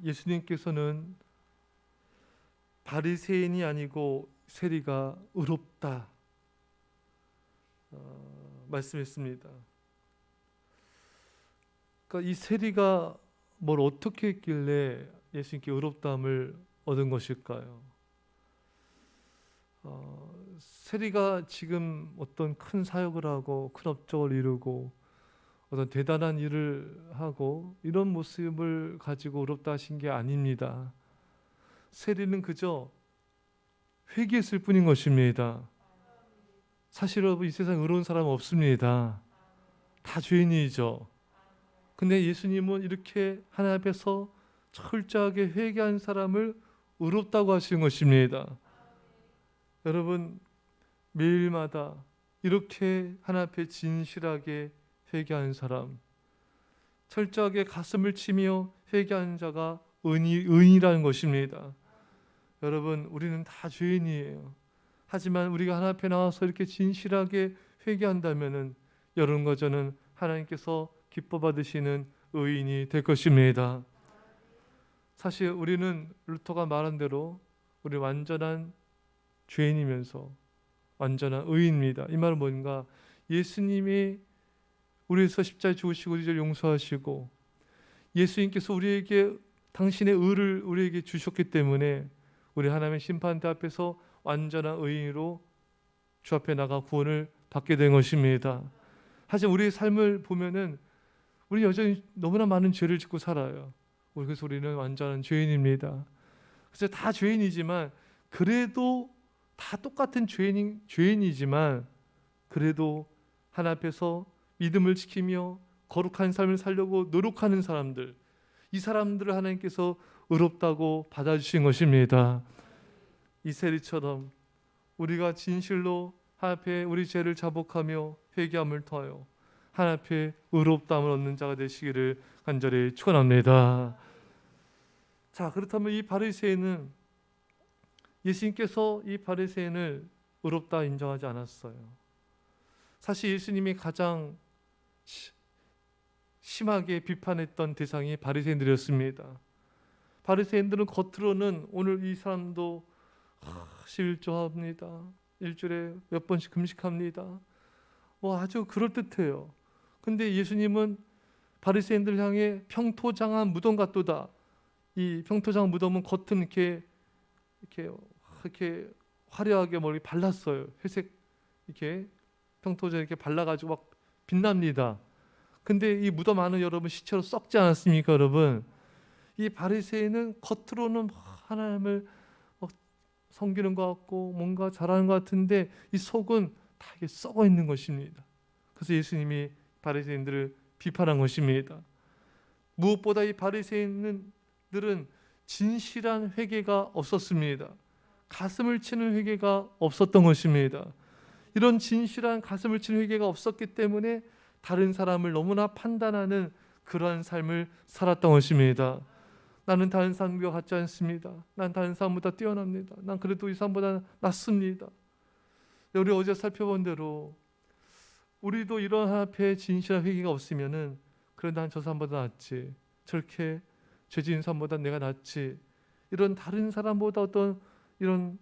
예수님께서는 바리새인이 아니고 세리가 의롭다 말씀했습니다. 그러니까 이 세리가 뭘 어떻게 했길래 예수님께 의롭다함을 얻은 것일까요? 세리가 지금 어떤 큰 사역을 하고 큰 업적을 이루고 어떤 대단한 일을 하고 이런 모습을 가지고 의롭다 하신 게 아닙니다. 세리는 그저 회개했을 뿐인 것입니다. 사실 여러분, 이 세상에 의로운 사람은 없습니다. 다 죄인이죠. 근데 예수님은 이렇게 하나님 앞에서 철저하게 회개한 사람을 의롭다고 하시는 것입니다. 여러분, 매일마다 이렇게 하나님 앞에 진실하게 회개하는 사람, 철저하게 가슴을 치며 회개하는 자가 의인이라는 것입니다. 여러분, 우리는 다 죄인이에요. 하지만 우리가 하나님 앞에 나와서 이렇게 진실하게 회개한다면은 여러분과 저는 하나님께서 기뻐 받으시는 의인이 될 것입니다. 사실 우리는 루터가 말한 대로 우리 완전한 죄인이면서 완전한 의인입니다. 이 말은 뭔가, 예수님이 우리에서 십자가에 죽으시고 우리를 용서하시고 예수님께서 우리에게 당신의 의를 우리에게 주셨기 때문에 우리 하나님의 심판대 앞에서 완전한 의인으로 주 앞에 나가 구원을 받게 된 것입니다. 하지만 우리의 삶을 보면은 우리 여전히 너무나 많은 죄를 짓고 살아요. 그래서 우리는 완전한 죄인입니다. 그래서 다 죄인이지만, 그래도 다 똑같은 죄인이지만 그래도 하나님 앞에서 믿음을 지키며 거룩한 삶을 살려고 노력하는 사람들, 이 사람들을 하나님께서 의롭다고 받아주신 것입니다. 이 세리처럼 우리가 진실로 하나님 앞에 우리 죄를 자복하며 회개함을 통하여 하나님 앞에 의롭다함을 얻는 자가 되시기를 간절히 축원합니다. 자, 그렇다면 이 바리새인은, 예수님께서 이 바리새인을 의롭다 인정하지 않았어요. 사실 예수님이 가장 심하게 비판했던 대상이 바리새인들이었습니다. 바리새인들은 겉으로는 오늘 이 사람도 일조합니다. 일주일에 몇 번씩 금식합니다. 아주 그럴듯해요. 근데 예수님은 바리새인들 향해 평토장한 무덤 같도다. 이 평토장한 무덤은 겉은 이렇게 화려하게 머리 발랐어요. 회색 이렇게 평토장 이렇게 발라가지고 막 빛납니다. 근데 이 무덤 안은 여러분 시체로 썩지 않았습니까, 여러분? 이 바리새인은 겉으로는 하나님을 섬기는 것 같고 뭔가 잘하는 것 같은데 이 속은 다 이게 썩어 있는 것입니다. 그래서 예수님이 바리새인들을 비판한 것입니다. 무엇보다 이 바리새인들은 진실한 회개가 없었습니다. 가슴을 치는 회개가 없었던 것입니다. 이런 진실한 가슴을 치는 회개가 없었기 때문에 다른 사람을 너무나 판단하는 그러한 삶을 살았던 것입니다. 나는 다른 사람과 같지 않습니다. 난 다른 사람보다 뛰어납니다. 난 그래도 이 사람보다 낫습니다. 우리 어제 살펴본 대로 우리도 이런 앞에 진실한 회개가 없으면은, 그래 난 저 사람보다 낫지, 저렇게 죄 지은 사람보다 내가 낫지, 이런 다른 사람보다 어떤 이런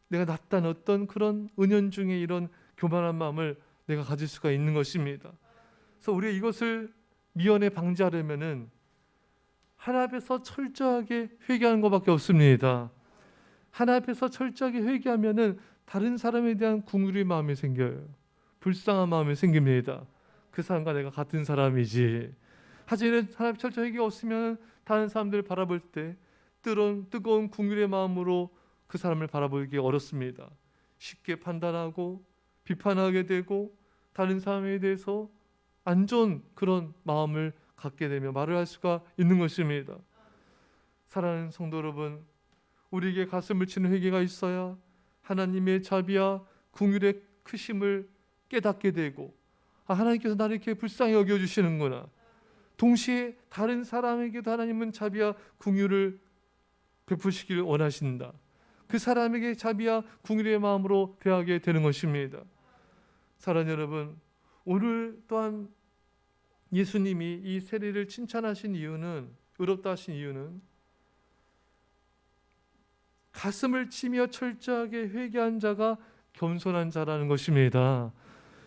내가 낫다는 어떤 그런 은연중에 이런 교만한 마음을 내가 가질 수가 있는 것입니다. 그래서 우리가 이것을 미연에 방지하려면은 하나님 앞에서 철저하게 회개하는 것밖에 없습니다. 하나님 앞에서 철저하게 회개하면은 다른 사람에 대한 궁휼의 마음이 생겨요. 불쌍한 마음이 생깁니다. 그 사람과 내가 같은 사람이지. 하지만 하나님 철저히 회개가 없으면 다른 사람들을 바라볼 때 뜨거운 궁휼의 마음으로 그 사람을 바라보기 어렵습니다. 쉽게 판단하고 비판하게 되고 다른 사람에 대해서 안 좋은 그런 마음을 갖게 되며 말을 할 수가 있는 것입니다. 사랑하는 성도 여러분, 우리에게 가슴을 치는 회개가 있어야 하나님의 자비와 긍휼의 크심을 깨닫게 되고, 하나님께서 나를 이렇게 불쌍히 여겨주시는구나. 동시에 다른 사람에게도 하나님은 자비와 긍휼을 베푸시기를 원하신다. 그 사람에게 자비와 긍휼의 마음으로 대하게 되는 것입니다. 사랑하는 여러분, 오늘 또한 예수님이 이 세리를 칭찬하신 이유는 의롭다 하신 이유는 가슴을 치며 철저하게 회개한 자가 겸손한 자라는 것입니다.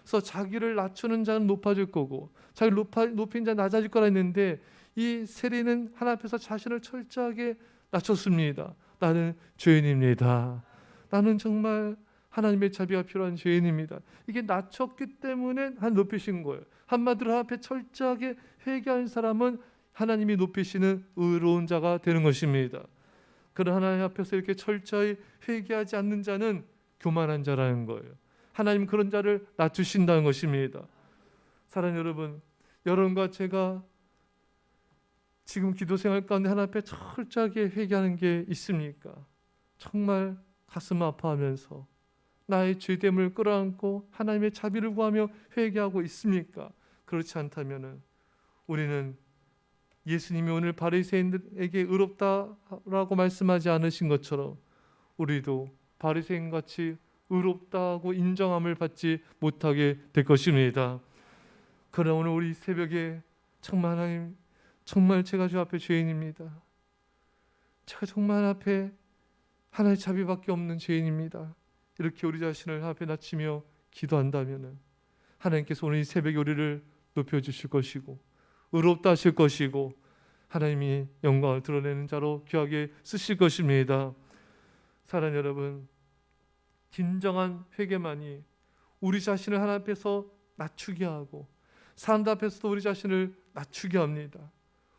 그래서 자기를 낮추는 자는 높아질 거고 자기를 높인 자는 낮아질 거라 했는데, 이 세리는 하나님 앞에서 자신을 철저하게 낮췄습니다. 나는 죄인입니다. 나는 정말 하나님의 자비가 필요한 죄인입니다. 이게 낮췄기 때문에 하나님 높이신 거예요. 한마디로 하나님 앞에 철저하게 회개한 사람은 하나님이 높이시는 의로운 자가 되는 것입니다. 그런 하나님 앞에서 이렇게 철저히 회개하지 않는 자는 교만한 자라는 거예요. 하나님 그런 자를 낮추신다는 것입니다. 사랑하는 여러분, 여러분과 제가 지금 기도 생활 가운데 하나님 앞에 철저하게 회개하는 게 있습니까? 정말 가슴 아파하면서 나의 죄됨을 끌어안고 하나님의 자비를 구하며 회개하고 있습니까? 그렇지 않다면 우리는 예수님이 오늘 바리새인들에게 의롭다라고 말씀하지 않으신 것처럼 우리도 바리새인같이 의롭다고 인정함을 받지 못하게 될 것입니다. 그러나 오늘 우리 새벽에 정말 하나님, 정말 제가 주 앞에 죄인입니다. 제가 정말 앞에 하나님의 자비밖에 없는 죄인입니다. 이렇게 우리 자신을 앞에 낮추며 기도한다면 하나님께서 오늘 이 새벽에 우리를 높여주실 것이고 의롭다 하실 것이고 하나님이 영광을 드러내는 자로 귀하게 쓰실 것입니다. 사랑하는 여러분, 진정한 회개만이 우리 자신을 하나님 앞에서 낮추게 하고 사람들 앞에서도 우리 자신을 낮추게 합니다.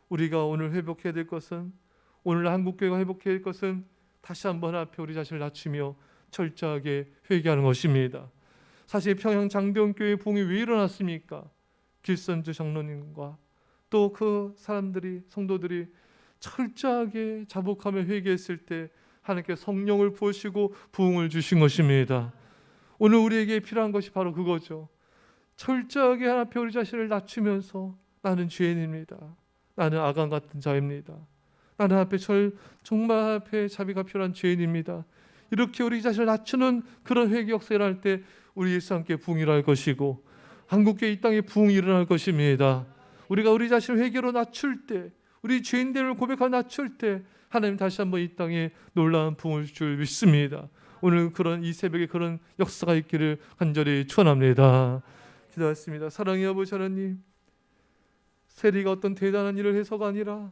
우리가 오늘 회복해야 될 것은, 오늘 한국교회가 회복해야 될 것은 다시 한번 앞에 우리 자신을 낮추며 철저하게 회개하는 것입니다. 사실 평양 장대원교회 부흥이 왜 일어났습니까? 길선주 장로님과 또 그 사람들이, 성도들이 철저하게 자복하며 회개했을 때 하나님께 성령을 부으시고 부흥을 주신 것입니다. 오늘 우리에게 필요한 것이 바로 그거죠. 철저하게 하나님 앞에 우리 자신을 낮추면서 나는 죄인입니다. 나는 아간 같은 자입니다. 나는 앞에 정말 앞에 자비가 필요한 죄인입니다. 이렇게 우리 자신을 낮추는 그런 회개 역사가 일어날 때 우리 예수 함께 부흥이 일어날 것이고 한국교회 이 땅에 부흥이 일어날 것입니다. 우리가 우리 자신을 회개로 낮출 때, 우리 죄인됨을 고백하고 낮출 때 하나님 다시 한번 이 땅에 놀라운 부흥을 줄 믿습니다. 오늘 그런 이 새벽에 그런 역사가 있기를 간절히 축원합니다. 기도하겠습니다. 사랑의 아버지 하나님, 세리가 어떤 대단한 일을 해서가 아니라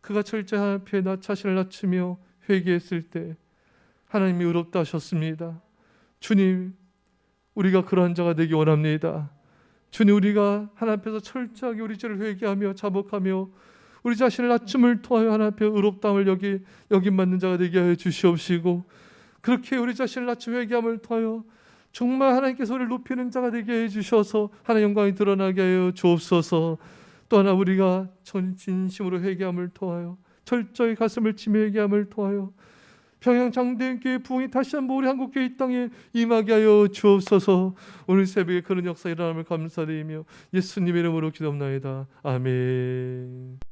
그가 철저히 하나님 앞에 자신을 낮추며 회개했을 때 하나님이 의롭다 하셨습니다. 주님, 우리가 그러한 자가 되기 원합니다. 주님, 우리가 하나님 앞에서 철저하게 우리 죄를 회개하며 자복하며 우리 자신을 낮춤을 통하여 하나님 앞에 의롭다함을 여김받는 자가 되게 하여 주시옵시고, 그렇게 우리 자신을 낮춤 회개함을 통하여 정말 하나님께서 우리를 높이는 자가 되게 해 주셔서 하나님 영광이 드러나게 하여 주옵소서. 또 하나 우리가 진심으로 회개함을 통하여 철저히 가슴을 치며 회개함을 통하여 평양 장대교회 부흥이 다시 한번 우리 한국교회 이 땅에 임하게 하여 주옵소서. 오늘 새벽에 그런 역사 일어남을 감사드리며 예수님의 이름으로 기도합나이다. 아멘.